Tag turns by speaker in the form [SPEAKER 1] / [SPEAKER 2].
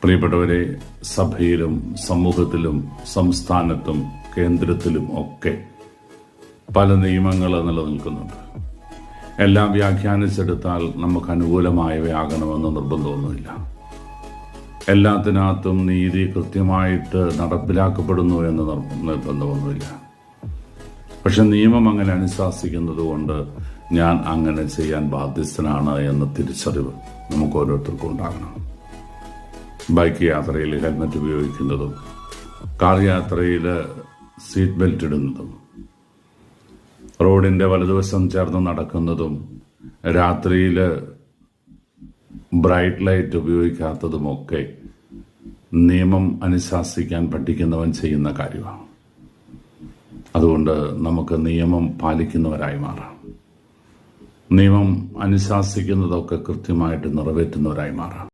[SPEAKER 1] പ്രിയപ്പെട്ടവരെ, സഭയിലും സമൂഹത്തിലും സംസ്ഥാനത്തും കേന്ദ്രത്തിലും ഒക്കെ പല നിയമങ്ങൾ നിലനിൽക്കുന്നുണ്ട്. എല്ലാം വ്യാഖ്യാനിച്ചെടുത്താൽ നമുക്ക് അനുകൂലമായവയാകണമെന്ന് നിർബന്ധമൊന്നുമില്ല. എല്ലാത്തിനകത്തും നീതി കൃത്യമായിട്ട് നടപ്പിലാക്കപ്പെടുന്നു എന്ന് നിർബന്ധമൊന്നുമില്ല. പക്ഷെ നിയമം അങ്ങനെ അനുശാസിക്കുന്നത് കൊണ്ട് ഞാൻ അങ്ങനെ ചെയ്യാൻ ബാധ്യസ്ഥനാണ് എന്ന തിരിച്ചറിവ് നമുക്ക് ഓരോരുത്തർക്കും ഉണ്ടാകണം. ബൈക്ക് യാത്രയിൽ ഹെൽമറ്റ് ഉപയോഗിക്കുന്നതും കാർ യാത്രയിൽ സീറ്റ് ബെൽറ്റ് ഇടുന്നതും റോഡിന്റെ വലതുവശം ചേർന്ന് നടക്കുന്നതും രാത്രിയിൽ ബ്രൈറ്റ് ലൈറ്റ് ഉപയോഗിക്കാത്തതുമൊക്കെ നിയമം അനുശാസിക്കാൻ പഠിക്കുന്നവൻ ചെയ്യുന്ന കാര്യമാണ്. അതുകൊണ്ട് നമുക്ക് നിയമം പാലിക്കുന്നവരായി മാറാം. നിയമം അനുശാസിക്കുന്നതൊക്കെ കൃത്യമായിട്ട് നിറവേറ്റുന്നവരായി മാറാം.